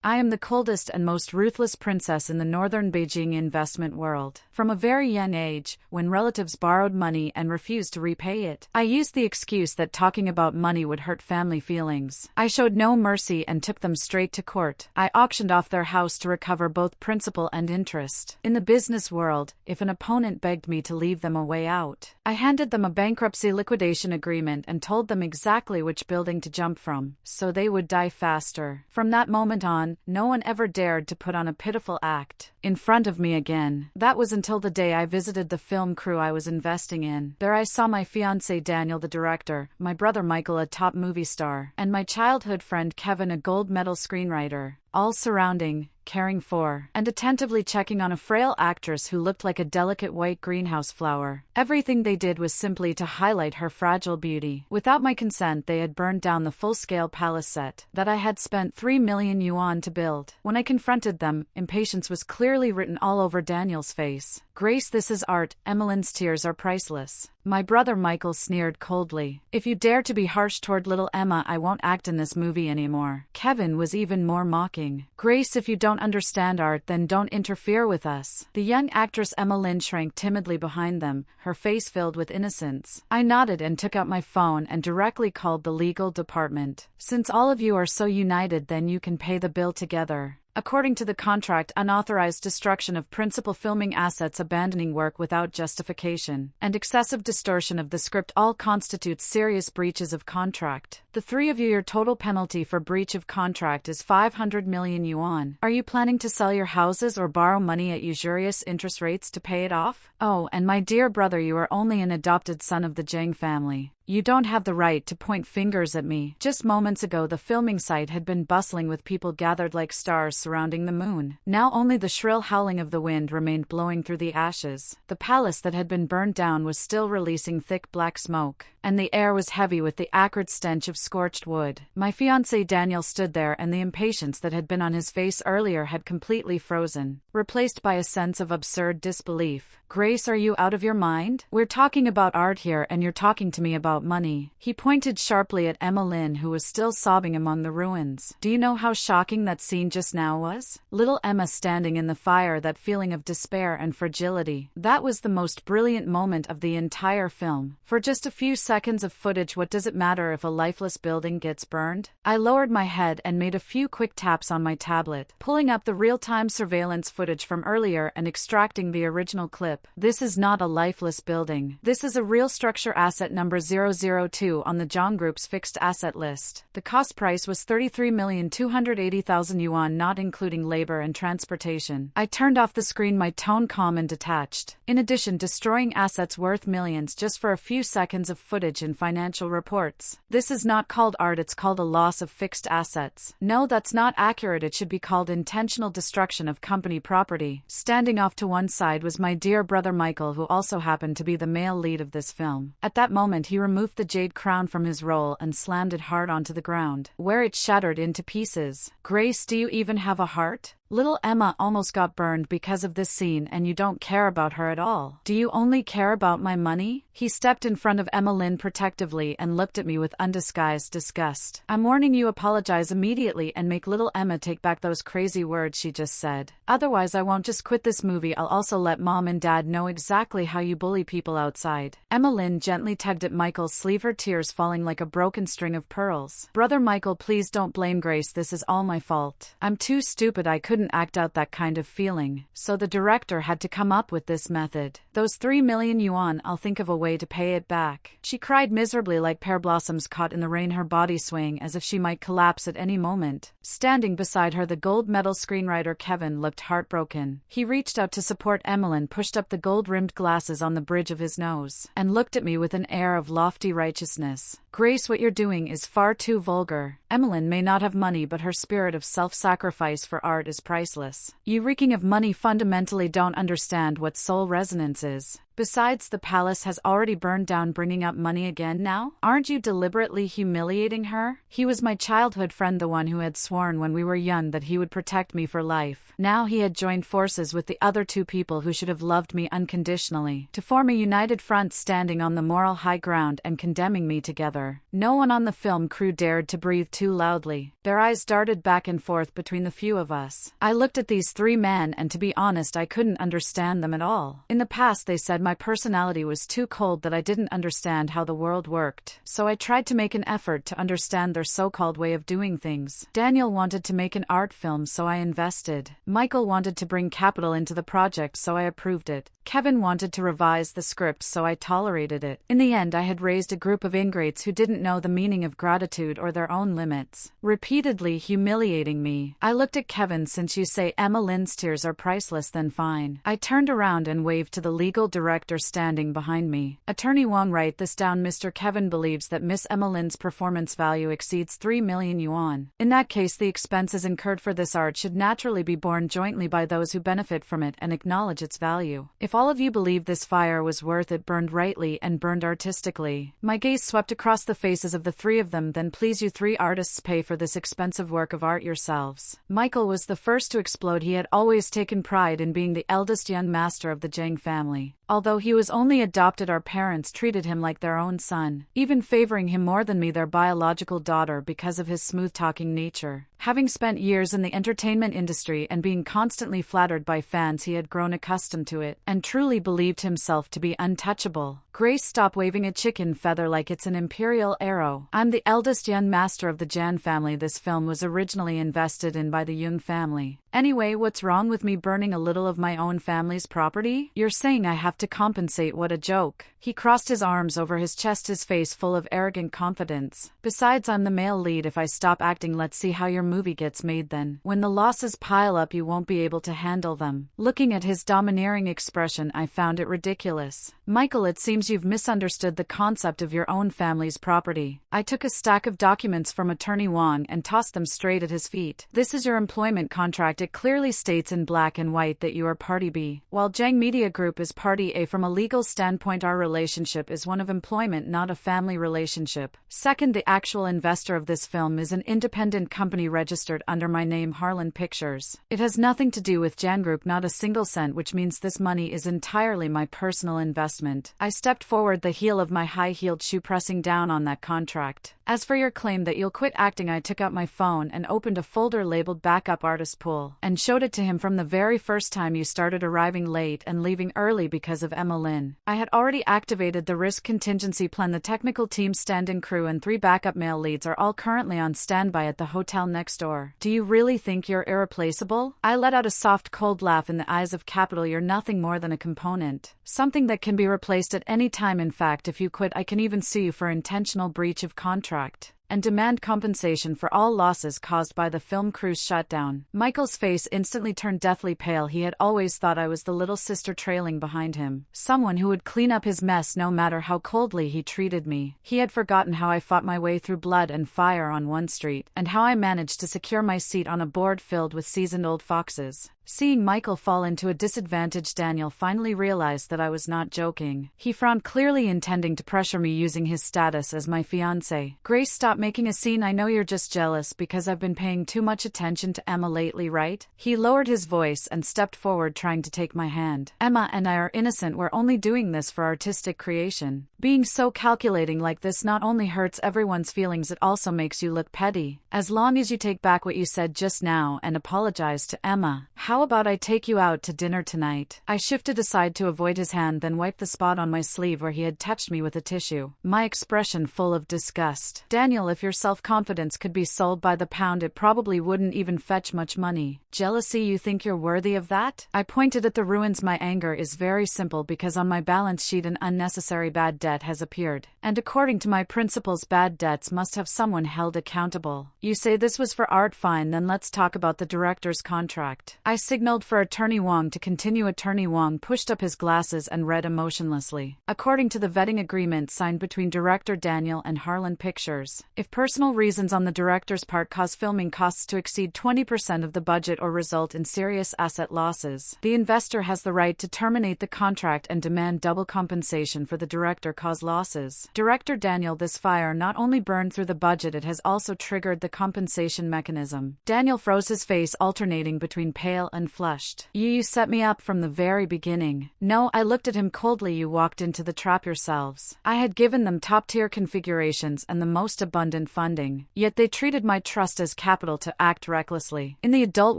I am the coldest and most ruthless princess in the northern Beijing investment world. From a very young age, when relatives borrowed money and refused to repay it, I used the excuse that talking about money would hurt family feelings. I showed no mercy and took them straight to court. I auctioned off their house to recover both principal and interest. In the business world, if an opponent begged me to leave them a way out, I handed them a bankruptcy liquidation agreement and told them exactly which building to jump from, so they would die faster. From that moment on, no one ever dared to put on a pitiful act in front of me again. That was until the day I visited the film crew I was investing in. There I saw my fiancé Daniel, the director, my brother Michael, a top movie star, and my childhood friend Kevin, a gold medal screenwriter, all surrounding, caring for, and attentively checking on a frail actress who looked like a delicate white greenhouse flower. Everything they did was simply to highlight her fragile beauty. Without my consent, they had burned down the full-scale palace set that I had spent 3 million yuan to build. When I confronted them, impatience was clearly written all over Daniel's face. "Grace, this is art. Emmeline's tears are priceless." My brother Michael sneered coldly. "If you dare to be harsh toward little Emma, I won't act in this movie anymore." Kevin was even more mocking. "Grace, if you don't understand art, then don't interfere with us." The young actress Emmeline shrank timidly behind them, her face filled with innocence. I nodded and took out my phone and directly called the legal department. "Since all of you are so united, then you can pay the bill together." According to the contract, unauthorized destruction of principal filming assets, abandoning work without justification, and excessive distortion of the script all constitute serious breaches of contract. The three of you, your total penalty for breach of contract is 500 million yuan. Are you planning to sell your houses or borrow money at usurious interest rates to pay it off? Oh, and my dear brother, you are only an adopted son of the Zhang family. You don't have the right to point fingers at me. Just moments ago, the filming site had been bustling with people gathered like stars surrounding the moon. Now only the shrill howling of the wind remained blowing through the ashes. The palace that had been burned down was still releasing thick black smoke, and the air was heavy with the acrid stench of scorched wood. My fiancé Daniel stood there, and the impatience that had been on his face earlier had completely frozen, replaced by a sense of absurd disbelief. "Grace, are you out of your mind? We're talking about art here, and you're talking to me about money." He pointed sharply at Emmeline, who was still sobbing among the ruins. "Do you know how shocking that scene just now was? Little Emma standing in the fire, that feeling of despair and fragility. That was the most brilliant moment of the entire film. For just a few seconds of footage, what does it matter if a lifeless building gets burned?" I lowered my head and made a few quick taps on my tablet, pulling up the real-time surveillance footage from earlier and extracting the original clip. "This is not a lifeless building. This is a real structure, asset number 002 on the Zhang Group's fixed asset list. The cost price was 33,280,000 yuan, not including labor and transportation." I turned off the screen, my tone calm and detached. In addition, destroying assets worth millions just for a few seconds of footage in financial reports. This is not called art, it's called a loss of fixed assets. No, that's not accurate. It should be called intentional destruction of company property. Standing off to one side was my dear brother Michael, who also happened to be the male lead of this film. At that moment, he removed the jade crown from his roll and slammed it hard onto the ground, where it shattered into pieces. "Grace, do you even have a heart? Little Emma almost got burned because of this scene, and you don't care about her at all. Do you only care about my money?" He stepped in front of Emmeline protectively and looked at me with undisguised disgust. "I'm warning you, apologize immediately and make little Emma take back those crazy words she just said. Otherwise, I won't just quit this movie, I'll also let Mom and Dad know exactly how you bully people outside." Emmeline gently tugged at Michael's sleeve, her tears falling like a broken string of pearls. "Brother Michael, please don't blame Grace. This is all my fault. I'm too stupid. I couldn't act out that kind of feeling, so the director had to come up with this method. Those 3 million yuan, I'll think of a way to pay it back." She cried miserably like pear blossoms caught in the rain, her body swaying as if she might collapse at any moment. Standing beside her, the gold medal screenwriter Kevin looked heartbroken. He reached out to support Emmeline, pushed up the gold-rimmed glasses on the bridge of his nose, and looked at me with an air of lofty righteousness. "Grace, what you're doing is far too vulgar. Emmeline may not have money, but her spirit of self-sacrifice for art is priceless. You reeking of money fundamentally don't understand what soul resonance is. Besides, the palace has already burned down, bringing up money again now? Aren't you deliberately humiliating her? He was my childhood friend, the one who had sworn when we were young that he would protect me for life. Now he had joined forces with the other two people who should have loved me unconditionally, to form a united front standing on the moral high ground and condemning me together. No one on the film crew dared to breathe too loudly. Their eyes darted back and forth between the few of us. I looked at these three men, and to be honest, I couldn't understand them at all. In the past, they said my personality was too cold, that I didn't understand how the world worked. So I tried to make an effort to understand their so-called way of doing things. Daniel wanted to make an art film, so I invested. Michael wanted to bring capital into the project, so I approved it. Kevin wanted to revise the script, so I tolerated it. In the end, I had raised a group of ingrates who didn't know the meaning of gratitude or their own limits, repeatedly humiliating me. I looked at Kevin. Since you say Emma Lynn's tears are priceless, then fine. I turned around and waved to the legal director standing behind me. Attorney Wong, write this down. Mr. Kevin believes that Miss Emma Lynn's performance value exceeds 3 million yuan. In that case, the expenses incurred for this art should naturally be borne jointly by those who benefit from it and acknowledge its value. If all of you believe this fire was worth it, burned rightly and burned artistically. My gaze swept across the faces of the three of them. Then please, you three artists, pay for this expensive work of art yourselves. Michael was the first to explode. He had always taken pride in being the eldest young master of the Zhang family. Although he was only adopted, our parents treated him like their own son, even favoring him more than me, their biological daughter, because of his smooth-talking nature. Having spent years in the entertainment industry and being constantly flattered by fans, he had grown accustomed to it, and truly believed himself to be untouchable. Grace, stop waving a chicken feather like it's an imperial arrow. I'm the eldest young master of the Jan family. This film was originally invested in by the Jung family. Anyway, what's wrong with me burning a little of my own family's property? You're saying I have to compensate? What a joke. He crossed his arms over his chest, his face full of arrogant confidence. Besides, I'm the male lead. If I stop acting, let's see how your movie gets made then. When the losses pile up, you won't be able to handle them. Looking at his domineering expression, I found it ridiculous. Michael, it seems you've misunderstood the concept of your own family's property. I took a stack of documents from Attorney Wong and tossed them straight at his feet. This is your employment contract. It clearly states in black and white that you are Party B, while Zhang Media Group is Party A. From a legal standpoint, our relationship is one of employment, not a family relationship. Second, the actual investor of this film is an independent company registered under my name, Harlan Pictures. It has nothing to do with Zhang Group, not a single cent, which means this money is entirely my personal investment. I stepped forward, the heel of my high-heeled shoe pressing down on that contract. As for your claim that you'll quit acting, I took out my phone and opened a folder labeled Backup Artist Pool and showed it to him. From the very first time you started arriving late and leaving early because of Emma Lynn, I had already activated the risk contingency plan. The technical team, stand-in crew, and 3 backup male leads are all currently on standby at the hotel next door. Do you really think you're irreplaceable? I let out a soft, cold laugh. In the eyes of capital, you're nothing more than a component, something that can be replaced at any time. In fact, if you quit, I can even sue you for intentional breach of contract and demand compensation for all losses caused by the film crew's shutdown. Michael's face instantly turned deathly pale. He had always thought I was the little sister trailing behind him, someone who would clean up his mess no matter how coldly he treated me. He had forgotten how I fought my way through blood and fire on one street, and how I managed to secure my seat on a board filled with seasoned old foxes. Seeing Michael fall into a disadvantage, Daniel finally realized that I was not joking. He frowned, clearly intending to pressure me using his status as my fiancé. Grace, stop making a scene. I know you're just jealous because I've been paying too much attention to Emma lately, right? He lowered his voice and stepped forward, trying to take my hand. Emma and I are innocent. We're only doing this for artistic creation. Being so calculating like this not only hurts everyone's feelings, it also makes you look petty. As long as you take back what you said just now and apologize to Emma. How about I take you out to dinner tonight? I shifted aside to avoid his hand, then wiped the spot on my sleeve where he had touched me with a tissue, my expression full of disgust. Daniel, if your self-confidence could be sold by the pound, it probably wouldn't even fetch much money. Jealousy? You think you're worthy of that? I pointed at the ruins. My anger is very simple because on my balance sheet an unnecessary bad debt has appeared, and according to my principles, bad debts must have someone held accountable. You say this was for art? Fine, then let's talk about the director's contract. I signaled for Attorney Wong to continue. Attorney Wong pushed up his glasses and read emotionlessly. According to the vetting agreement signed between director Daniel and Harlan Pictures, if personal reasons on the director's part cause filming costs to exceed 20% of the budget or result in serious asset losses, the investor has the right to terminate the contract and demand double compensation for the director-caused losses. Director Daniel, this fire not only burned through the budget, it has also triggered the compensation mechanism. Daniel froze, his face alternating between pale and flushed. You set me up from the very beginning. No, I looked at him coldly. You walked into the trap yourselves. I had given them top-tier configurations and the most abundant funding, yet they treated my trust as capital to act recklessly. In the adult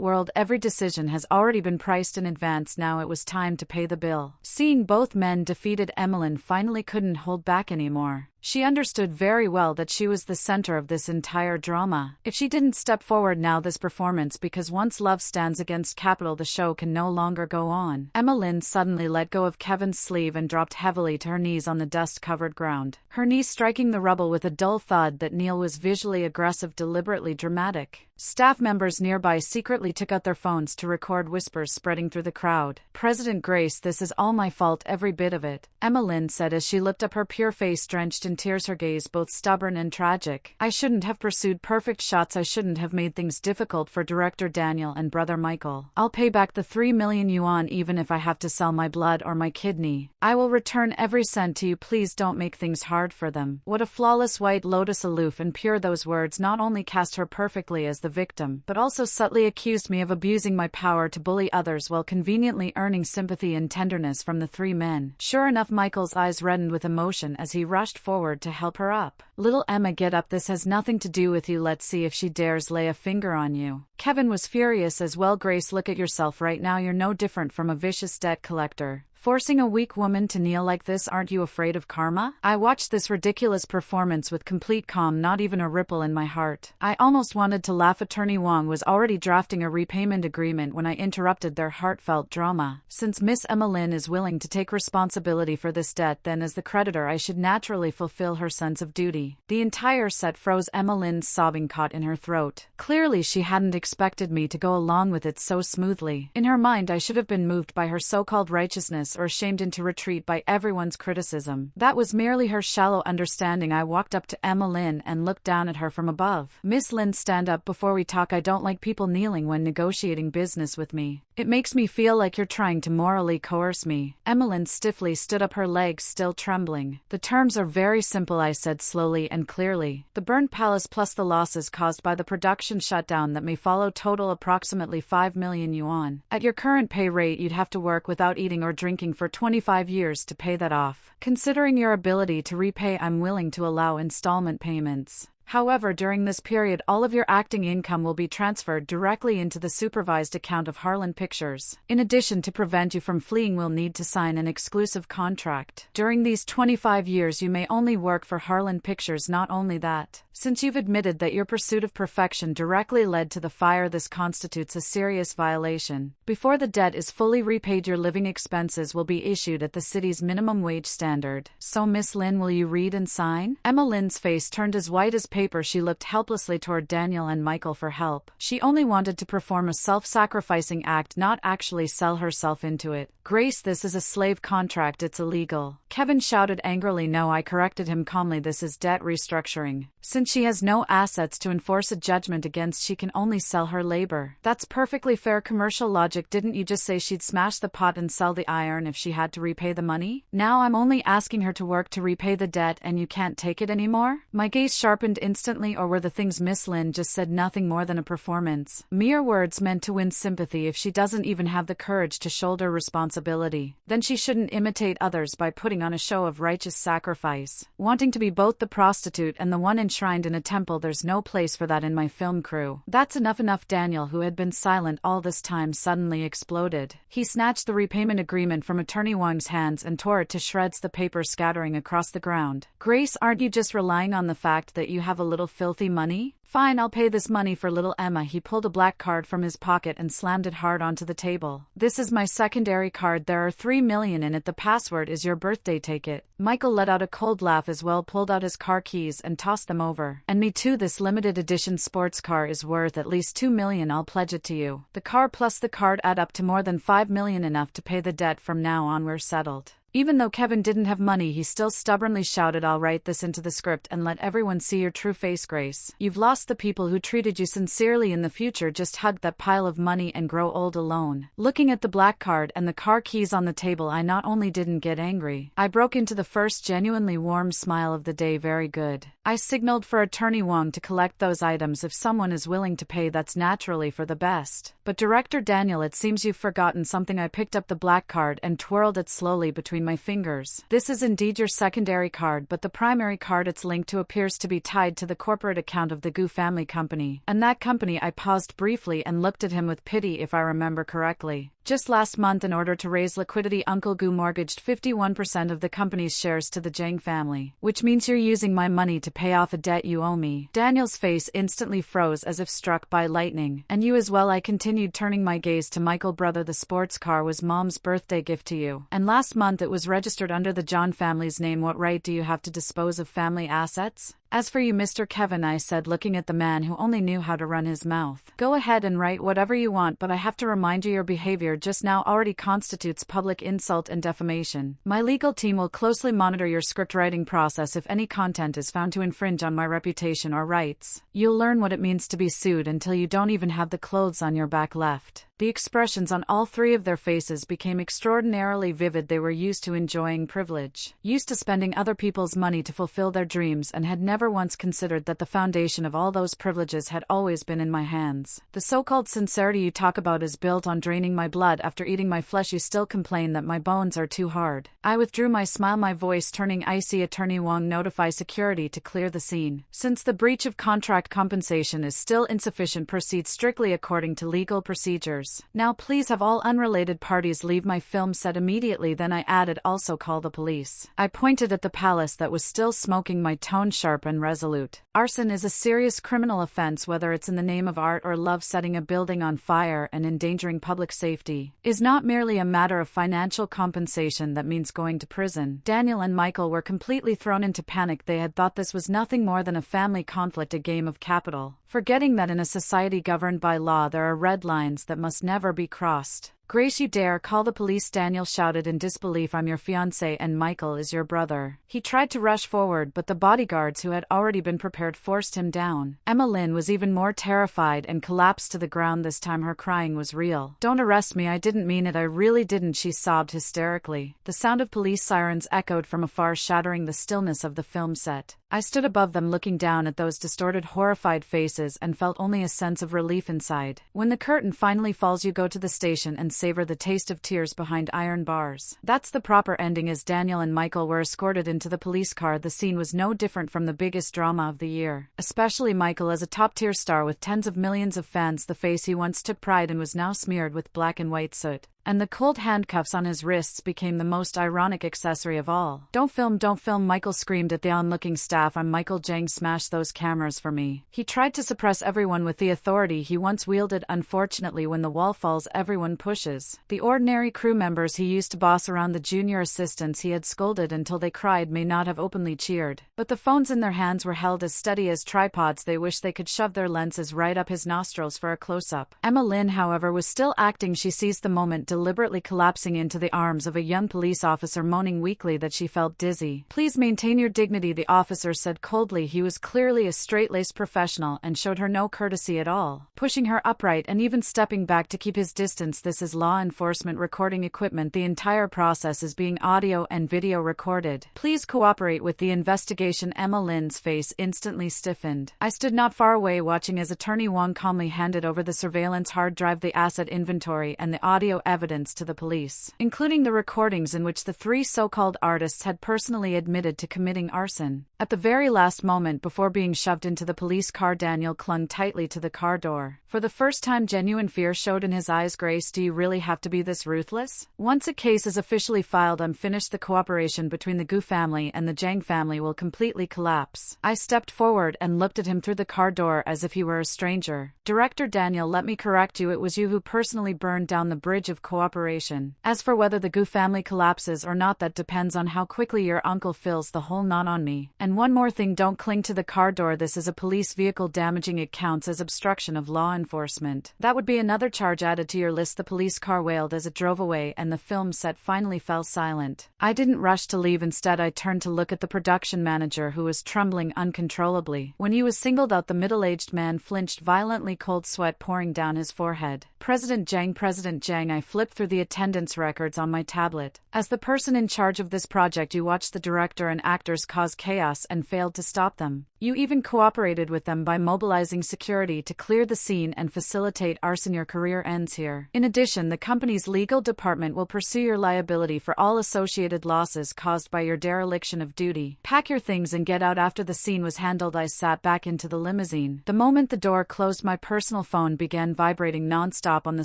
world, every decision has already been priced in advance. Now it was time to pay the bill. Seeing both men defeated, Emmeline finally couldn't hold back anymore. She understood very well that she was the center of this entire drama. If she didn't step forward now, this performance, because once love stands against capital, the show can no longer go on. Emmeline suddenly let go of Kevin's sleeve and dropped heavily to her knees on the dust-covered ground, her knees striking the rubble with a dull thud that Neil was visually aggressive, deliberately dramatic. Staff members nearby secretly took out their phones to record, whispers spreading through the crowd. President Grace, this is all my fault, every bit of it, Emmeline said as she looked up, her pure face drenched in tears, her gaze both stubborn and tragic. I shouldn't have pursued perfect shots. I shouldn't have made things difficult for director Daniel and brother Michael. I'll pay back the 3 million yuan even if I have to sell my blood or my kidney. I will return every cent to you. Please don't make things hard for them. What a flawless white lotus, aloof and pure. Those words not only cast her perfectly as the victim, but also subtly accused me of abusing my power to bully others while conveniently earning sympathy and tenderness from the three men. Sure enough, Michael's eyes reddened with emotion as he rushed forward to help her up. Little Emma, get up. This has nothing to do with you. Let's see if she dares lay a finger on you. Kevin was furious as well. Grace, look at yourself right now. You're no different from a vicious debt collector, forcing a weak woman to kneel like this. Aren't you afraid of karma? I watched this ridiculous performance with complete calm, not even a ripple in my heart. I almost wanted to laugh. Attorney Wong was already drafting a repayment agreement when I interrupted their heartfelt drama. Since Miss Emmeline is willing to take responsibility for this debt, then as the creditor I should naturally fulfill her sense of duty. The entire set froze. Emmeline's sobbing caught in her throat. Clearly she hadn't expected me to go along with it so smoothly. In her mind I should have been moved by her so-called righteousness or shamed into retreat by everyone's criticism. That was merely her shallow understanding. I walked up to Emmeline and looked down at her from above. Miss Lin, stand up before we talk. I don't like people kneeling when negotiating business with me. It makes me feel like you're trying to morally coerce me. Emmeline stiffly stood up, her legs still trembling. The terms are very simple, I said slowly and clearly. The burned palace plus the losses caused by the production shutdown that may follow total approximately 5 million yuan. At your current pay rate you'd have to work without eating or drinking for 25 years to pay that off. Considering your ability to repay, I'm willing to allow installment payments. However, during this period all of your acting income will be transferred directly into the supervised account of Harlan Pictures. In addition, to prevent you from fleeing, we'll need to sign an exclusive contract. During these 25 years you may only work for Harlan Pictures. Not only that, since you've admitted that your pursuit of perfection directly led to the fire, this constitutes a serious violation. Before the debt is fully repaid, your living expenses will be issued at the city's minimum wage standard. So Miss Lin, will you read and sign? Emmeline's face turned as white as paper. She looked helplessly toward Daniel and Michael for help. She only wanted to perform a self-sacrificing act, not actually sell herself into it. Grace, this is a slave contract. It's illegal. Kevin shouted angrily. No, I corrected him calmly. This is debt restructuring. Since she has no assets to enforce a judgment against, she can only sell her labor. That's perfectly fair commercial logic. Didn't you just say she'd smash the pot and sell the iron if she had to repay the money? Now I'm only asking her to work to repay the debt and you can't take it anymore? My gaze sharpened instantly. Or were the things Miss Lin just said nothing more than a performance? Mere words meant to win sympathy. If she doesn't even have the courage to shoulder responsibility, then she shouldn't imitate others by putting on a show of righteous sacrifice. Wanting to be both the prostitute and the one enshrined in a temple, there's no place for that in my film crew. That's enough. Daniel, who had been silent all this time, suddenly exploded. He snatched the repayment agreement from Attorney Wang's hands and tore it to shreds, the paper scattering across the ground. Grace, aren't you just relying on the fact that you have have a little filthy money? Fine, I'll pay this money for little Emma. He pulled a black card from his pocket and slammed it hard onto the table. This is my secondary card. There are 3 million in it. The password is your birthday. Take it. Michael let out a cold laugh as well, pulled out his car keys and tossed them over. And me too. This limited edition sports car is worth at least 2 million. I'll pledge it to you. The car plus the card add up to more than 5 million, enough to pay the debt. From now on we're settled. Even though Kevin didn't have money, he still stubbornly shouted, I'll write this into the script and let everyone see your true face, Grace. You've lost the people who treated you sincerely. In the future, just hug that pile of money and grow old alone. Looking at the black card and the car keys on the table, I not only didn't get angry, I broke into the first genuinely warm smile of the day. Very good. I signaled for Attorney Wong to collect those items if someone is willing to pay. That's naturally for the best. But Director Daniel, it seems you've forgotten something. I picked up the black card and twirled it slowly between my fingers. This is indeed your secondary card, but the primary card it's linked to appears to be tied to the corporate account of the Gu family company. And that company? I paused briefly and looked at him with pity. If I remember correctly, just last month, in order to raise liquidity, Uncle Gu mortgaged 51% of the company's shares to the Zhang family, which means you're using my money to pay off a debt you owe me. Daniel's face instantly froze as if struck by lightning. And you as well, I continued, turning my gaze to Michael. Brother, the sports car was Mom's birthday gift to you, and last month it was registered under the John family's name. What right do you have to dispose of family assets? As for you, Mr. Kevin, I said, looking at the man who only knew how to run his mouth, go ahead and write whatever you want, but I have to remind you your behavior just now already constitutes public insult and defamation. My legal team will closely monitor your script writing process. If any content is found to infringe on my reputation or rights, you'll learn what it means to be sued until you don't even have the clothes on your back left. The expressions on all three of their faces became extraordinarily vivid. They were used to enjoying privilege, used to spending other people's money to fulfill their dreams, and had never once considered that the foundation of all those privileges had always been in my hands. The so-called sincerity you talk about is built on draining my blood after eating my flesh. You still complain that my bones are too hard. I withdrew my smile, my voice turning icy. Attorney Wong, notify security to clear the scene. Since the breach of contract compensation is still insufficient, proceed strictly according to legal procedures. Now please have all unrelated parties leave my film set immediately. Then I added, also call the police. I pointed at the palace that was still smoking, my tone sharp and resolute. Arson is a serious criminal offense, whether it's in the name of art or love. Setting a building on fire and endangering public safety is not merely a matter of financial compensation, that means going to prison. Daniel and Michael were completely thrown into panic. They had thought this was nothing more than a family conflict, a game of capital, forgetting that in a society governed by law there are red lines that must never be crossed. Grace, you dare call the police? Daniel shouted in disbelief. I'm your fiancé and Michael is your brother. He tried to rush forward, but the bodyguards who had already been prepared forced him down. Emma Lynn was even more terrified and collapsed to the ground. This time her crying was real. Don't arrest me, I didn't mean it, I really didn't, she sobbed hysterically. The sound of police sirens echoed from afar, shattering the stillness of the film set. I stood above them, looking down at those distorted, horrified faces, and felt only a sense of relief inside. When the curtain finally falls, you go to the station and savor the taste of tears behind iron bars. That's the proper ending. As Daniel and Michael were escorted into the police car, the scene was no different from the biggest drama of the year. Especially Michael, as a top-tier star with tens of millions of fans, the face he once took pride in was now smeared with black and white soot, and the cold handcuffs on his wrists became the most ironic accessory of all. Don't film, Michael screamed at the onlooking staff. I'm Michael Jang, smash those cameras for me. He tried to suppress everyone with the authority he once wielded. Unfortunately, when the wall falls, everyone pushes. The ordinary crew members he used to boss around, the junior assistants he had scolded until they cried, may not have openly cheered, but the phones in their hands were held as steady as tripods. They wished they could shove their lenses right up his nostrils for a close-up. Emma Lynn, however, was still acting. She seized the moment, deliberately collapsing into the arms of a young police officer, moaning weakly that she felt dizzy. Please maintain your dignity, the officer said coldly. He was clearly a straight-laced professional and showed her no courtesy at all, pushing her upright and even stepping back to keep his distance. This is law enforcement recording equipment. The entire process is being audio and video recorded. Please cooperate with the investigation. Emma Lynn's face instantly stiffened. I stood not far away, watching as Attorney Wong calmly handed over the surveillance hard drive, the asset inventory, and the audio evidence evidence to the police, including the recordings in which the three so-called artists had personally admitted to committing arson. At the very last moment before being shoved into the police car, Daniel clung tightly to the car door. For the first time, genuine fear showed in his eyes. Grace, do you really have to be this ruthless? Once a case is officially filed, I'm finished. The cooperation between the Gu family and the Zhang family will completely collapse. I stepped forward and looked at him through the car door as if he were a stranger. Director Daniel, let me correct you. It was you who personally burned down the bridge of cooperation. As for whether the Gu family collapses or not, that depends on how quickly your uncle fills the hole. Not on me. And one more thing, don't cling to the car door. This is a police vehicle. Damaging it counts as obstruction of law enforcement. That would be another charge added to your list. The police car wailed as it drove away, and the film set finally fell silent. I didn't rush to leave. Instead, I turned to look at the production manager, who was trembling uncontrollably. When he was singled out, the middle-aged man flinched violently, cold sweat pouring down his forehead. President Zhang. I flipped through the attendance records on my tablet. As the person in charge of this project, you watched the director and actors cause chaos and failed to stop them. You even cooperated with them by mobilizing security to clear the scene and facilitate arson. Your career ends here. In addition, the company's legal department will pursue your liability for all associated losses caused by your dereliction of duty. Pack your things and get out. After the scene was handled, I sat back into the limousine. The moment the door closed, my personal phone began vibrating non-stop. On the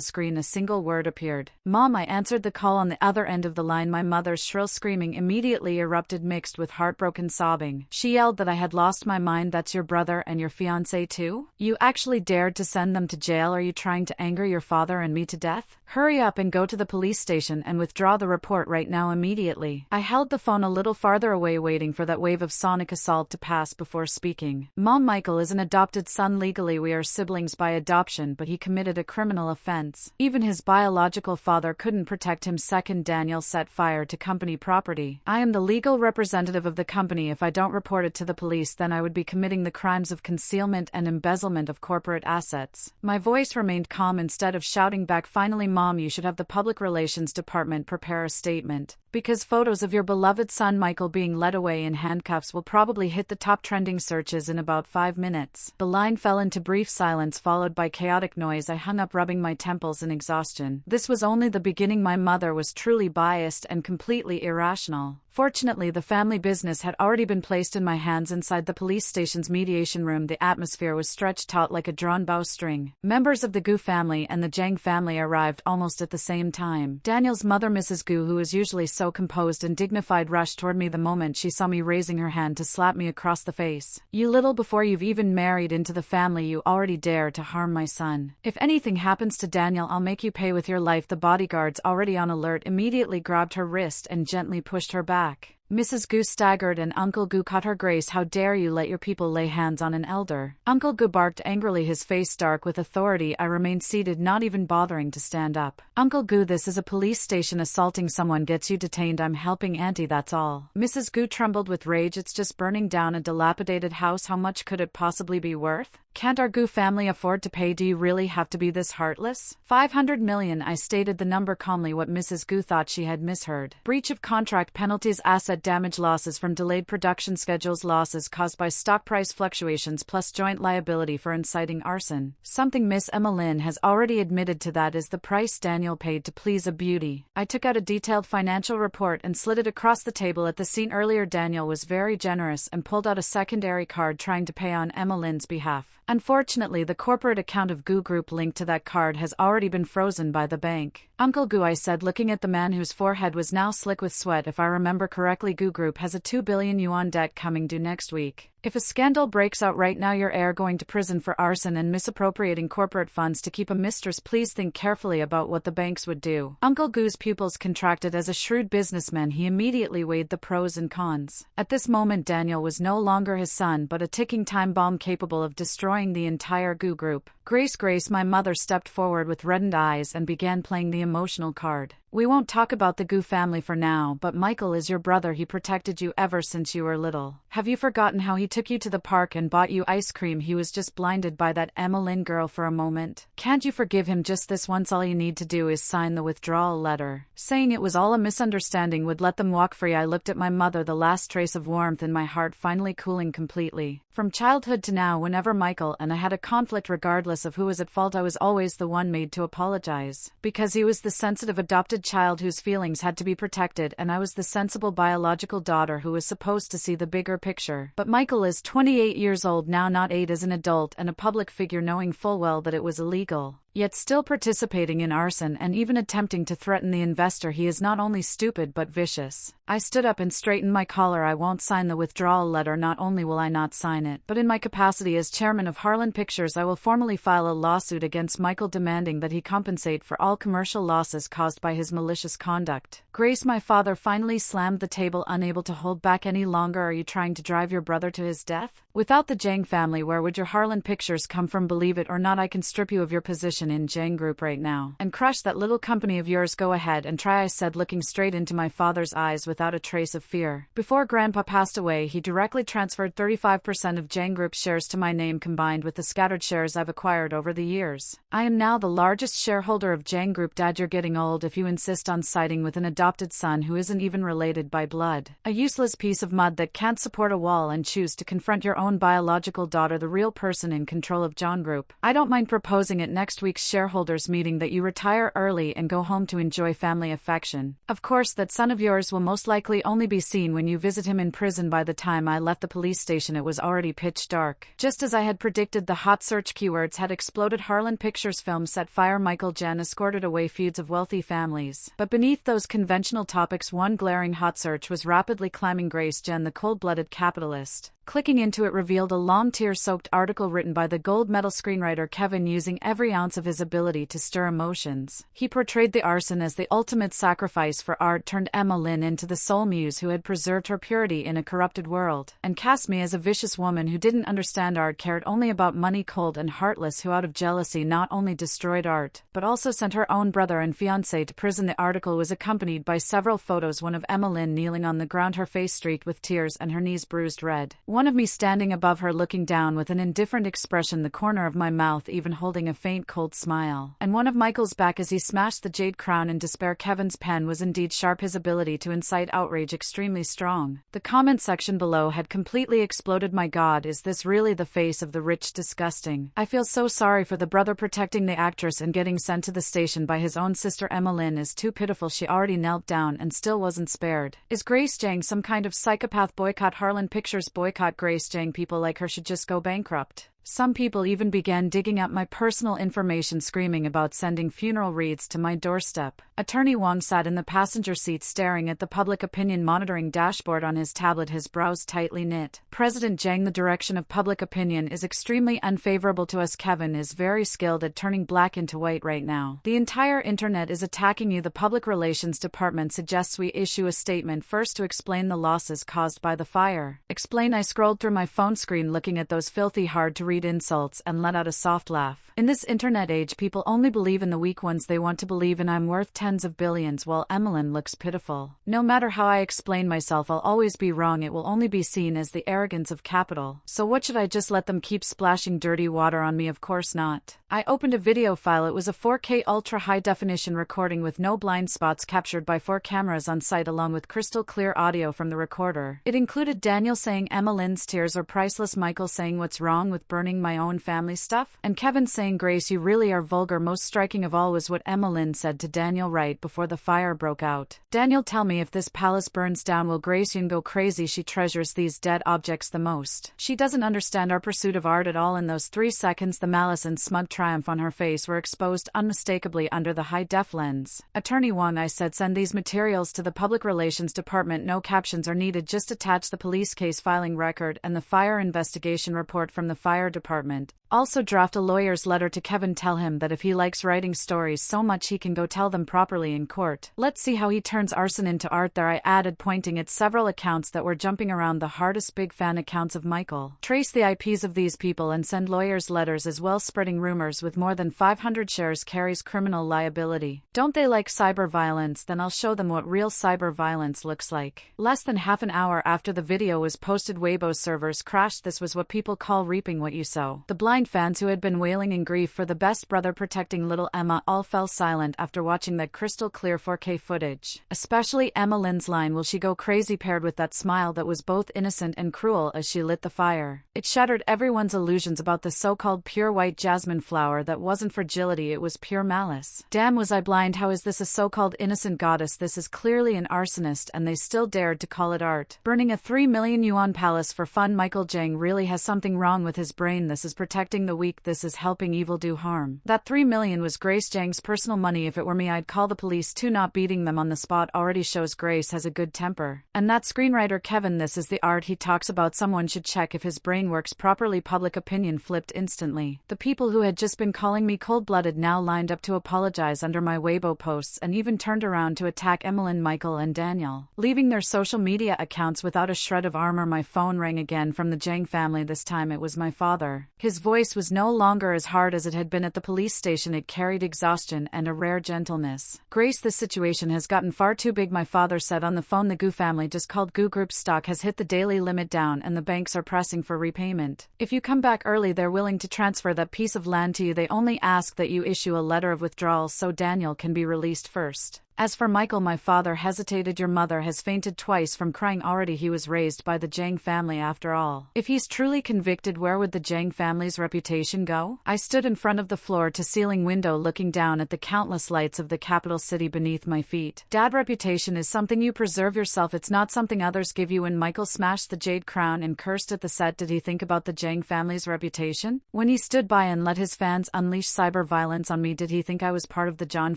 screen, a single word appeared. Mom. I answered the call. On the other end of the line, my mother's shrill screaming immediately erupted, mixed with heartbroken sobbing. She yelled that I had lost my mind. That's your brother and your fiancé too? You actually dared to send them to jail? Are you trying to anger your father and me to death? Hurry up and go to the police station and withdraw the report right now, immediately. I held the phone a little farther away, waiting for that wave of sonic assault to pass before speaking. Mom, Michael is an adopted son. Legally we are siblings by adoption, but he committed a criminal offense. Even his biological father couldn't protect him. Second, Daniel set fire to company property. I am the legal representative of the company. If I don't report it to the police, then I would be committing the crimes of concealment and embezzlement of corporate assets. My voice remained calm instead of shouting back. Finally, Mom, you should have the public relations department prepare a statement, because photos of your beloved son Michael being led away in handcuffs will probably hit the top trending searches in about 5 minutes. The line fell into brief silence, followed by chaotic noise. I hung up, rubbing my temples in exhaustion. This was only the beginning. My mother was truly biased and completely irrational. Fortunately, the family business had already been placed in my hands. Inside the police station's mediation room, the atmosphere was stretched taut like a drawn bowstring. Members of the Gu family and the Zhang family arrived almost at the same time. Daniel's mother, Mrs. Gu, who is usually so composed and dignified, rushed toward me the moment she saw me, raising her hand to slap me across the face. You little, before you've even married into the family, you already dare to harm my son. If anything happens to Daniel, I'll make you pay with your life. The bodyguards, already on alert, immediately grabbed her wrist and gently pushed her back. Mrs. Gu staggered and Uncle Gu caught her. Grace, how dare you let your people lay hands on an elder? Uncle Gu barked angrily, his face dark with authority. I remained seated, not even bothering to stand up. Uncle Gu, this is a police station. Assaulting someone gets you detained. I'm helping Auntie, that's all. Mrs. Gu trembled with rage. It's just burning down a dilapidated house. How much could it possibly be worth? Can't our Gu family afford to pay? Do you really have to be this heartless? 500 million, I stated the number calmly. What Mrs. Gu thought she had misheard. Breach of contract, penalties, asset damage, losses from delayed production schedules, losses caused by stock price fluctuations, plus joint liability for inciting arson. Something Miss Emma Lynn has already admitted to. That is the price Daniel paid to please a beauty. I took out a detailed financial report and slid it across the table. At the scene earlier, Daniel was very generous and pulled out a secondary card trying to pay on Emma Lynn's behalf. Unfortunately, the corporate account of Gu Group linked to that card has already been frozen by the bank. Uncle Gu, I said, looking at the man whose forehead was now slick with sweat, if I remember correctly, Gu Group has a 2 billion yuan debt coming due next week. If a scandal breaks out right now, your heir going to prison for arson and misappropriating corporate funds to keep a mistress. Please think carefully about what the banks would do. Uncle Gu's pupils contracted. As a shrewd businessman, he immediately weighed the pros and cons. At this moment, Daniel was no longer his son, but a ticking time bomb capable of destroying the entire Gu Group. Grace, my mother stepped forward with reddened eyes and began playing the emotional card. We won't talk about the Gu family for now, but Michael is your brother. He protected you ever since you were little. Have you forgotten how he took you to the park and bought you ice cream? He was just blinded by that Emma Lynn girl for a moment. Can't you forgive him just this once? All you need to do is sign the withdrawal letter. Saying it was all a misunderstanding would let them walk free. I looked at my mother, the last trace of warmth in my heart finally cooling completely. From childhood to now, whenever Michael and I had a conflict, regardless of who was at fault, I was always the one made to apologize. Because he was the sensitive adopted child whose feelings had to be protected, and I was the sensible biological daughter who was supposed to see the bigger picture. But Michael is 28 years old now, not 8, as an adult and a public figure, knowing full well that it was illegal. Yet still participating in arson and even attempting to threaten the investor. He is not only stupid but vicious. I stood up and straightened my collar. I won't sign the withdrawal letter. Not only will I not sign it, but in my capacity as chairman of Harlan Pictures, I will formally file a lawsuit against Michael demanding that he compensate for all commercial losses caused by his malicious conduct. Grace, my father finally slammed the table, unable to hold back any longer. Are you trying to drive your brother to his death? Without the Jang family, where would your Harlan Pictures come from? Believe it or not, I can strip you of your position in Jang Group right now and crush that little company of yours. Go ahead and try, I said, looking straight into my father's eyes without a trace of fear. Before Grandpa passed away, he directly transferred 35% of Jang Group shares to my name, combined with the scattered shares I've acquired over the years. I am now the largest shareholder of Jang Group. Dad, you're getting old if you insist on siding with an adopted son who isn't even related by blood. A useless piece of mud that can't support a wall and choose to confront your own biological daughter, the real person in control of Jang Group. I don't mind proposing at next week's shareholders meeting that you retire early and go home to enjoy family affection. Of course, that son of yours will most likely only be seen when you visit him in prison. By the time I left the police station, it was already pitch dark. Just as I had predicted, the hot search keywords had exploded. Harlan Pictures film set fire. Michael Jen escorted away feuds of wealthy families. But beneath those conventional topics, one glaring hot search was rapidly climbing. Grace Jen, the cold-blooded capitalist. Clicking into it revealed a long tear-soaked article written by the gold medal screenwriter Kevin, using every ounce of his ability to stir emotions. He portrayed the arson as the ultimate sacrifice for art, turned Emma Lynn into the sole muse who had preserved her purity in a corrupted world, and cast me as a vicious woman who didn't understand art, cared only about money, cold and heartless, who out of jealousy not only destroyed art, but also sent her own brother and fiancé to prison. The article was accompanied by several photos, one of Emma Lynn kneeling on the ground, her face streaked with tears and her knees bruised red. One of me standing above her, looking down with an indifferent expression, the corner of my mouth even holding a faint cold smile. And one of Michael's back as he smashed the jade crown in despair. Kevin's pen was indeed sharp, his ability to incite outrage extremely strong. The comment section below had completely exploded. My God, is this really the face of the rich? Disgusting. I feel so sorry for the brother. Protecting the actress and getting sent to the station by his own sister Emma Lynn is too pitiful. She already knelt down and still wasn't spared. Is Grace Jang some kind of psychopath? Boycott Harlan Pictures. Boycott Grace Jang. People like her should just go bankrupt. Some people even began digging up my personal information, screaming about sending funeral wreaths to my doorstep. Attorney Wong sat in the passenger seat staring at the public opinion monitoring dashboard on his tablet, his brows tightly knit. President Jang, the direction of public opinion is extremely unfavorable to us. Kevin is very skilled at turning black into white right now. The entire internet is attacking you. The public relations department suggests we issue a statement first to explain the losses caused by the fire. Explain. I scrolled through my phone screen looking at those filthy, hard to read insults and let out a soft laugh. In this internet age, people only believe in the weak ones they want to believe in. I'm worth tens of billions while Emmeline looks pitiful. No matter how I explain myself, I'll always be wrong. It will only be seen as the arrogance of capital. So what, should I just let them keep splashing dirty water on me? Of course not. I opened a video file. It was a 4K ultra high definition recording with no blind spots, captured by 4 cameras on site, along with crystal clear audio from the recorder. It included Daniel saying Emma Lynn's tears are priceless, Michael saying what's wrong with burning my own family stuff, and Kevin saying Grace, you really are vulgar. Most striking of all was what Emma Lynn said to Daniel right before the fire broke out. Daniel, tell me, if this palace burns down, will Grace Yun go crazy? She treasures these dead objects the most. She doesn't understand our pursuit of art at all. In those 3 seconds, the malice and smug triumph on her face were exposed unmistakably under the high-def lens. Attorney Wong, I said, send these materials to the public relations department. No captions are needed, just attach the police case filing record and the fire investigation report from the fire department. Also draft a lawyer's letter to Kevin, tell him that if he likes writing stories so much he can go tell them properly in court. Let's see how he turns arson into art. There I added, pointing at several accounts that were jumping around the hardest big fan accounts of Michael. Trace the IPs of these people and send lawyers letters as well. Spreading rumors with more than 500 shares carries criminal liability. Don't they like cyber violence? Then I'll show them what real cyber violence looks like. Less than half an hour after the video was posted, Weibo servers crashed. This was what people call reaping what you sow. The blind fans who had been wailing in grief for the best brother protecting little Emma all fell silent after watching that crystal clear 4K footage. Especially Emma Lynn's line, "Will she go crazy?" paired with that smile that was both innocent and cruel as she lit the fire. It shattered everyone's illusions about the so-called pure white jasmine flower that wasn't fragility, it was pure malice. Damn, was I blind? How is this a so-called innocent goddess? This is clearly an arsonist, and they still dared to call it art. Burning a 3 million yuan palace for fun. Michael Jang really has something wrong with his brain. This is protecting the weak. This is helping evil do harm. That 3 million was Grace Jang's personal money. If it were me, I'd call the police too. Not beating them on the spot already shows Grace has a good temper. And that screenwriter Kevin, this is the art he talks about. Someone should check if his brain works properly. Public opinion flipped instantly. The people who had just been calling me cold-blooded now lined up to apologize under my Weibo posts and even turned around to attack Emmeline, Michael and Daniel, leaving their social media accounts without a shred of armor. My phone rang again from the Jang family. This time it was my father. His voice was no longer as hard as it had been at the police station. It carried exhaustion and a rare gentleness. "Grace, this situation has gotten far too big," my father said on the phone. "The Gu family just called Gu Group stock has hit the daily limit down and the banks are pressing for repayment. If you come back early, they're willing to transfer that piece of land to you. They only ask that you issue a letter of withdrawal so Daniel can be released first." As for Michael, my father hesitated. "Your mother has fainted twice from crying already." He was raised by the Jang family after all. If he's truly convicted, where would the Jang family's reputation go? I stood in front of the floor-to-ceiling window looking down at the countless lights of the capital city beneath my feet. Dad, reputation is something you preserve yourself. It's not something others give you. When Michael smashed the jade crown and cursed at the set, did he think about the Jang family's reputation? When he stood by and let his fans unleash cyber violence on me, did he think I was part of the John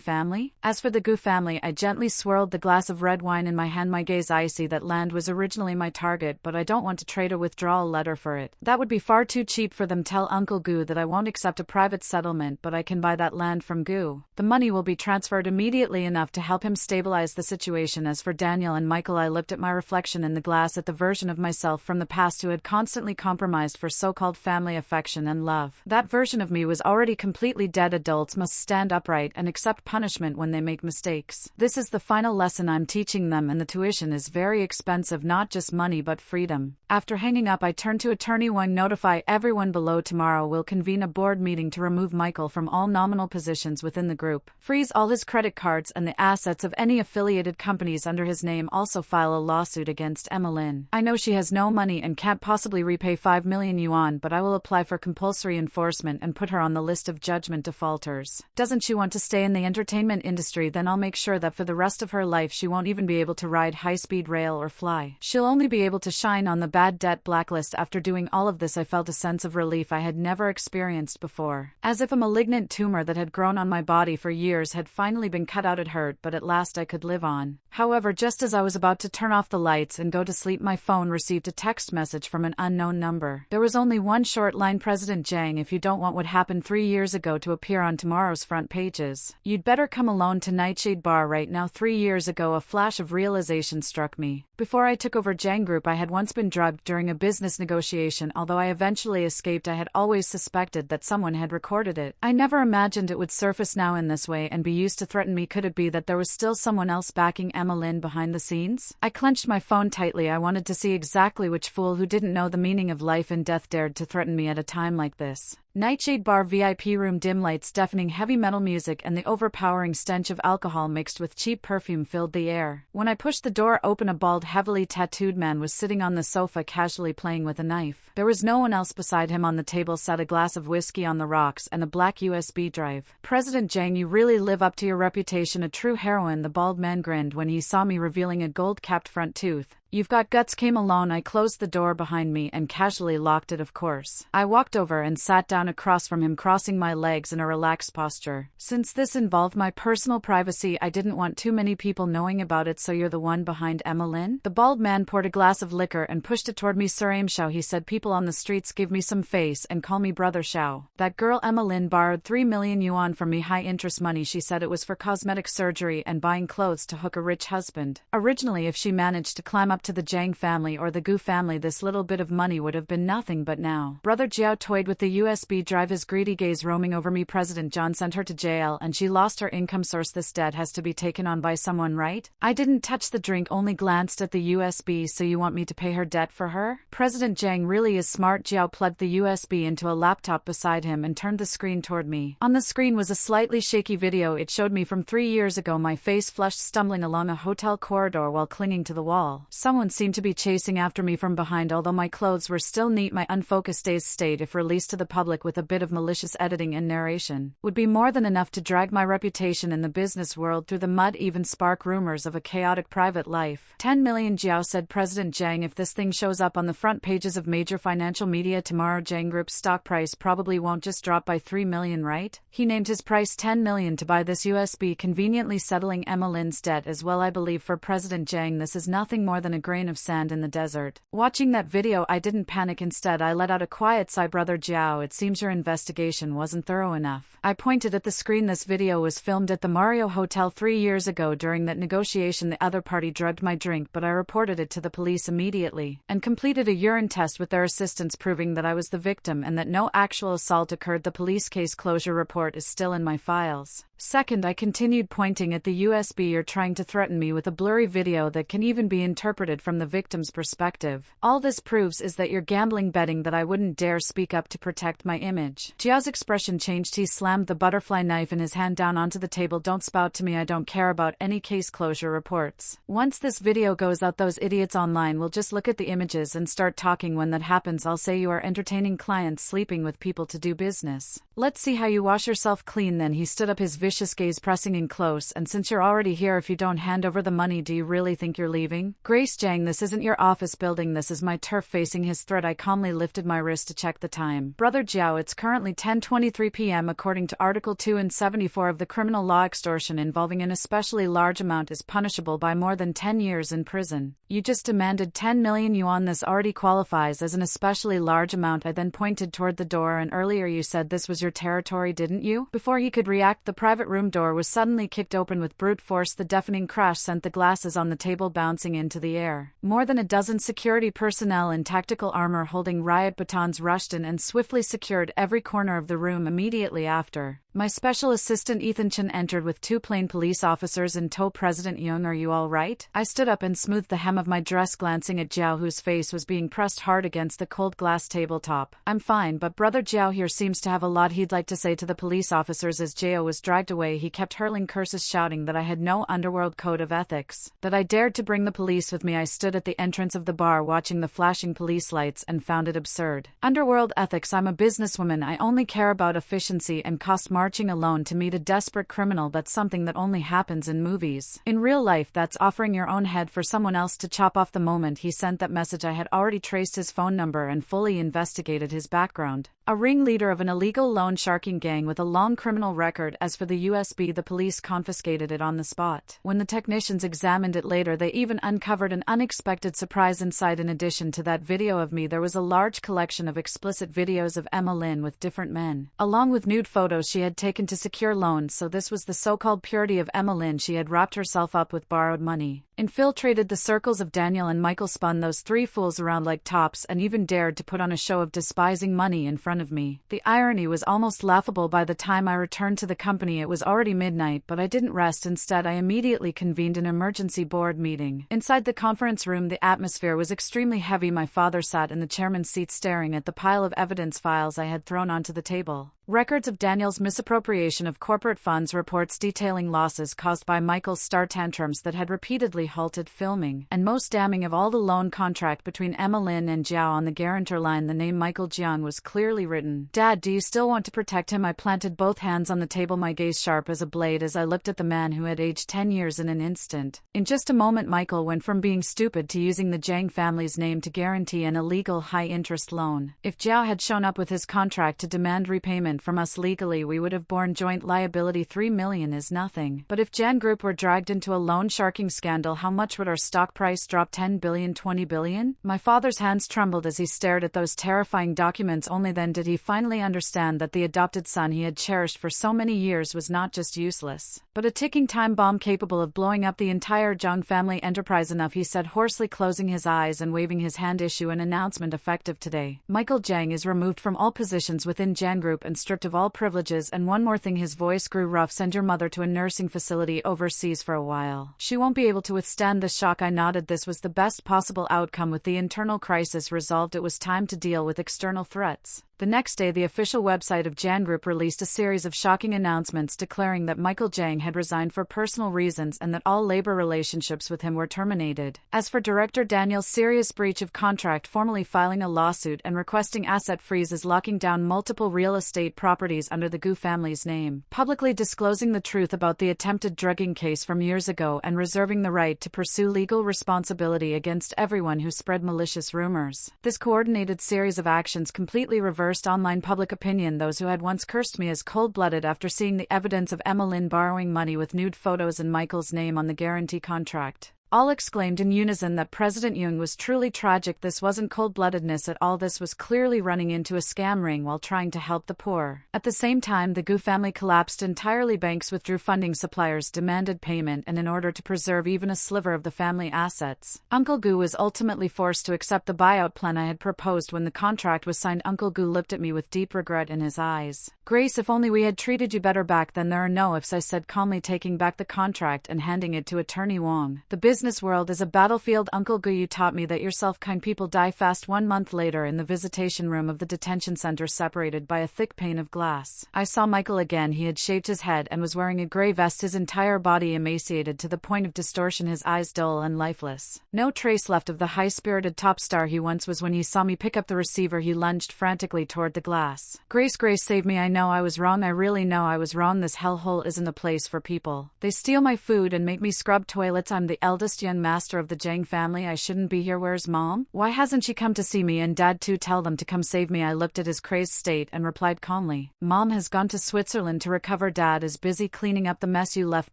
family? As for the Gu family, I gently swirled the glass of red wine in my hand, my gaze icy. That land was originally my target, but I don't want to trade a withdrawal letter for it. That would be far too cheap for them. Tell Uncle Gu that I won't accept a private settlement, but I can buy that land from Gu. The money will be transferred immediately, enough to help him stabilize the situation. As for Daniel and Michael, I looked at my reflection in the glass, at the version of myself from the past who had constantly compromised for so-called family affection and love. That version of me was already completely dead. Adults must stand upright and accept punishment when they make mistakes. This is the final lesson I'm teaching them, and the tuition is very expensive, not just money but freedom. After hanging up, I turned to Attorney Wang. "Notify everyone below. Tomorrow we'll convene a board meeting to remove Michael from all nominal positions within the group. Freeze all his credit cards and the assets of any affiliated companies under his name. Also file a lawsuit against Emmeline. I know she has no money and can't possibly repay 5 million yuan, but I will apply for compulsory enforcement and put her on the list of judgment defaulters. Doesn't she want to stay in the entertainment industry? Then I'll make sure that for the rest of her life she won't even be able to ride high-speed rail or fly. She'll only be able to shine on the bad debt blacklist." After doing all of this, I felt a sense of relief I had never experienced before. As if a malignant tumor that had grown on my body for years had finally been cut out. It hurt, but at last I could live on. However, just as I was about to turn off the lights and go to sleep, my phone received a text message from an unknown number. There was only one short line: "President Jang, if you don't want what happened 3 years ago to appear on tomorrow's front pages, you'd better come alone to Nightshade Bar right now." 3 years ago, a flash of realization struck me. Before I took over Jang Group, I had once been drugged during a business negotiation. Although I eventually escaped, I had always suspected that someone had recorded it. I never imagined it would surface now in this way and be used to threaten me. Could it be that there was still someone else backing Emmeline behind the scenes? I clenched my phone tightly. I wanted to see exactly which fool who didn't know the meaning of life and death dared to threaten me at a time like this. Nightshade Bar VIP room. Dim lights, deafening heavy metal music, and the overpowering stench of alcohol mixed with cheap perfume filled the air. When I pushed the door open, a bald, heavily tattooed man was sitting on the sofa casually playing with a knife. There was no one else beside him. On the table sat a glass of whiskey on the rocks and a black USB drive. "President Jang, you really live up to your reputation. A true heroine." The bald man grinned when he saw me, revealing a gold-capped front tooth. "You've got guts." Came alone. I closed the door behind me and casually locked it, of course. I walked over and sat down across from him, crossing my legs in a relaxed posture. "Since this involved my personal privacy, I didn't want too many people knowing about it." "So you're the one behind Emmeline?" The bald man poured a glass of liquor and pushed it toward me. "Sir Shao," he said. "People on the streets give me some face and call me Brother Shao. That girl Emmeline borrowed 3 million yuan from me, high interest money. She said it was for cosmetic surgery and buying clothes to hook a rich husband. Originally, if she managed to climb up to the Zhang family or the Gu family, this little bit of money would have been nothing, but now." Brother Jiao toyed with the USB drive, his greedy gaze roaming over me. "President John sent her to jail and she lost her income source. This debt has to be taken on by someone, right?" I didn't touch the drink, only glanced at the USB. "So you want me to pay her debt for her?" President Zhang really is smart. Jiao plugged the USB into a laptop beside him and turned the screen toward me. On the screen was a slightly shaky video. It showed me from 3 years ago, my face flushed, stumbling along a hotel corridor while clinging to the wall. Someone seemed to be chasing after me from behind. Although my clothes were still neat, my unfocused dazed state, if released to the public with a bit of malicious editing and narration, would be more than enough to drag my reputation in the business world through the mud, even spark rumors of a chaotic private life. 10 million, Jiao said. "President Zhang, if this thing shows up on the front pages of major financial media tomorrow, Zhang Group's stock price probably won't just drop by 3 million, right?" He named his price, 10 million, to buy this USB, conveniently settling Emmeline's debt as well. I believe for President Zhang this is nothing more than a grain of sand in the desert. Watching that video, I didn't panic. Instead, I let out a quiet sigh. "Brother Jiao, it seems your investigation wasn't thorough enough." I pointed at the screen. "This video was filmed at the Mario Hotel 3 years ago. During that negotiation, the other party drugged my drink, but I reported it to the police immediately and completed a urine test with their assistance, proving that I was the victim and that no actual assault occurred. The police case closure report is still in my files." Second, I continued, pointing at the USB. "You're trying to threaten me with a blurry video that can even be interpreted from the victim's perspective. All this proves is that you're gambling, betting that I wouldn't dare speak up to protect my image." Jiao's expression changed. He slammed the butterfly knife in his hand down onto the table. "Don't spout to me. I don't care about any case closure reports. Once this video goes out, those idiots online will just look at the images and start talking. When that happens, I'll say you are entertaining clients, sleeping with people to do business. Let's see how you wash yourself clean then." He stood up, his vicious gaze pressing in close. "And since you're already here, if you don't hand over the money, do you really think you're leaving?" "Grace Zhang, this isn't your office building. This is my turf." Facing his threat, I calmly lifted my wrist to check the time. "Brother Jiao, it's currently 10:23 p.m. According to Article 274 of the criminal law, extortion involving an especially large amount is punishable by more than 10 years in prison. You just demanded 10 million yuan. This already qualifies as an especially large amount." I then pointed toward the door. "And earlier you said this was your territory, didn't you?" Before he could react, the private room door was suddenly kicked open with brute force. The deafening crash sent the glasses on the table bouncing into the air. More than a dozen security personnel in tactical armor holding riot batons rushed in and swiftly secured every corner of the room. Immediately after, my special assistant Ethan Chen entered with 2 plain police officers in tow. "President Young, are you all right?" I stood up and smoothed the hem of my dress, glancing at Jiao, whose face was being pressed hard against the cold glass tabletop. "I'm fine, but Brother Jiao here seems to have a lot he'd like to say to the police officers." As Jiao was dragged away, he kept hurling curses, shouting that I had no underworld code of ethics, that I dared to bring the police with me. I stood at the entrance of the bar watching the flashing police lights and found it absurd. Underworld ethics? I'm a businesswoman. I only care about efficiency and cost. Marching alone to meet a desperate criminal, that's something that only happens in movies. In real life, that's offering your own head for someone else to chop off. The moment he sent that message, I had already traced his phone number and fully investigated his background. A ringleader of an illegal loan sharking gang with a long criminal record. As for the USB, the police confiscated it on the spot. When the technicians examined it later, they even uncovered an unexpected surprise inside. In addition to that video of me, there was a large collection of explicit videos of Emmeline with different men, along with nude photos she had taken to secure loans. So this was the so-called purity of Emmeline. She had wrapped herself up with borrowed money, infiltrated the circles of Daniel and Michael, spun those 3 fools around like tops, and even dared to put on a show of despising money in front of me. The irony was almost laughable. By the time I returned to the company, it was already midnight, but I didn't rest. Instead, I immediately convened an emergency board meeting. Inside the conference room, the atmosphere was extremely heavy. My father sat in the chairman's seat, staring at the pile of evidence files I had thrown onto the table. Records of Daniel's misappropriation of corporate funds reports detailing losses caused by Michael's star tantrums that had repeatedly halted filming. And most damning of all, the loan contract between Emma Lin and Zhao. On the guarantor line, the name Michael Jiang was clearly written. Dad, do you still want to protect him? I planted both hands on the table, my gaze sharp as a blade as I looked at the man who had aged 10 years in an instant. In just a moment, Michael went from being stupid to using the Jiang family's name to guarantee an illegal high-interest loan. If Zhao had shown up with his contract to demand repayment from us legally, we would have borne joint liability. 3 million is nothing. But if Jiang Group were dragged into a loan sharking scandal, how much would our stock price drop? 10 billion, 20 billion? My father's hands trembled as he stared at those terrifying documents. Only then did he finally understand that the adopted son he had cherished for so many years was not just useless, but a ticking time bomb capable of blowing up the entire Jiang family enterprise. Enough, he said hoarsely, closing his eyes and waving his hand. Issue an announcement effective today. Michael Jiang is removed from all positions within Jiang Group and stripped of all privileges. And one more thing, his voice grew rough, send your mother to a nursing facility overseas for a while. She won't be able to withstand the shock. I nodded. This was the best possible outcome. With the internal crisis resolved, it was time to deal with external threats. The next day, the official website of Jiang Group released a series of shocking announcements declaring that Michael Jiang had resigned for personal reasons and that all labor relationships with him were terminated. As for Director Daniel's serious breach of contract, formally filing a lawsuit and requesting asset freezes, locking down multiple real estate properties under the Gu family's name, publicly disclosing the truth about the attempted drugging case from years ago, and reserving the right to pursue legal responsibility against everyone who spread malicious rumors. This coordinated series of actions completely reversed online public opinion. Those who had once cursed me as cold-blooded after seeing the evidence of Emma Lin borrowing money with nude photos and Michael's name on the guarantee contract all exclaimed in unison that President Jung was truly tragic. This wasn't cold-bloodedness at all. This was clearly running into a scam ring while trying to help the poor. At the same time, the Gu family collapsed entirely. Banks withdrew funding, suppliers demanded payment, and in order to preserve even a sliver of the family assets, Uncle Gu was ultimately forced to accept the buyout plan I had proposed. When the contract was signed, Uncle Gu looked at me with deep regret in his eyes. Grace, if only we had treated you better back then. There are no ifs, I said calmly, taking back the contract and handing it to Attorney Wong. The business world is a battlefield, Uncle Gu. You taught me that yourself. Kind people die fast. 1 month later, in the visitation room of the detention center, separated by a thick pane of glass, I saw Michael again. He had shaved his head and was wearing a gray vest, his entire body emaciated to the point of distortion, his eyes dull and lifeless. No trace left of the high-spirited top star he once was. When he saw me pick up the receiver, he lunged frantically toward the glass. Grace, Grace, save me. I know I was wrong. I really know I was wrong. This hellhole isn't a place for people. They steal my food and make me scrub toilets. I'm the eldest young master of the Jiang family. I shouldn't be here. Where's Mom? Why hasn't she come to see me? And Dad too? Tell them to come save me. I looked at his crazed state and replied calmly, Mom has gone to Switzerland to recover. Dad is busy cleaning up the mess you left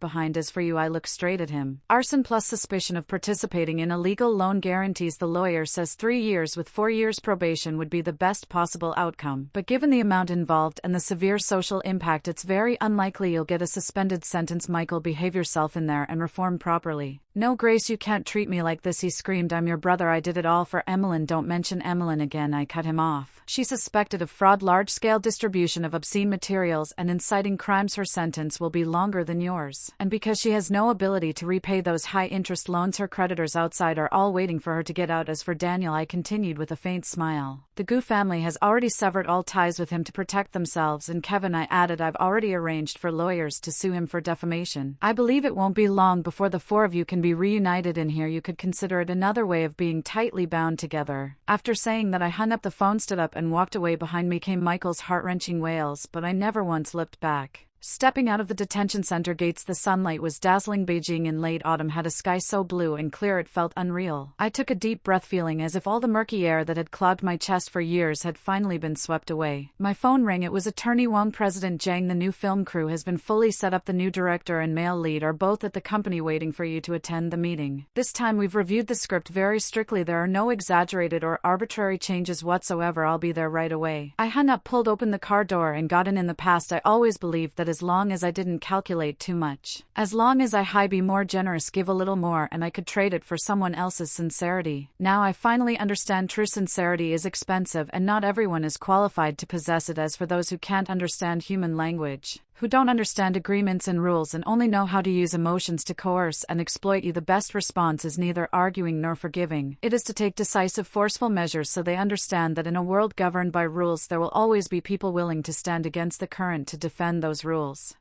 behind. As for you, I look straight at him. Arson plus suspicion of participating in illegal loan guarantees. The lawyer says 3 years with 4 years probation would be the best possible outcome. But given the amount involved and the severe social impact, it's very unlikely you'll get a suspended sentence. Michael, behave yourself in there and reform properly. No, Grace, you can't treat me like this, he screamed. I'm your brother. I did it all for Emmeline. Don't mention Emmeline again. I cut him off. She suspected of fraud, large-scale distribution of obscene materials, and inciting crimes. Her sentence will be longer than yours. And because she has no ability to repay those high-interest loans, her creditors outside are all waiting for her to get out. As for Daniel, I continued with a faint smile, the Gu family has already severed all ties with him to protect themselves. And Kevin, I added, I've already arranged for lawyers to sue him for defamation. I believe it won't be long before the four of you can be reunited in here. You could consider it another way of being tightly bound together. After saying that, I hung up the phone, stood up, and walked away. Behind me came Michael's heart-wrenching wails, but I never once looked back. Stepping out of the detention center gates, the sunlight was dazzling. Beijing in late autumn had a sky so blue and clear it felt unreal. I took a deep breath, feeling as if all the murky air that had clogged my chest for years had finally been swept away. My phone rang. It was Attorney Wong. President Jiang, the new film crew has been fully set up. The new director and male lead are both at the company waiting for you to attend the meeting. This time we've reviewed the script very strictly. There are no exaggerated or arbitrary changes whatsoever. I'll be there right away. I hung up, pulled open the car door, and got in. In the past, I always believed that as long as I didn't calculate too much, as long as I be more generous, give a little more, and I could trade it for someone else's sincerity. Now I finally understand true sincerity is expensive and not everyone is qualified to possess it. As for those who can't understand human language, who don't understand agreements and rules and only know how to use emotions to coerce and exploit you. The best response is neither arguing nor forgiving. It is to take decisive, forceful measures so they understand that in a world governed by rules there will always be people willing to stand against the current to defend those rules.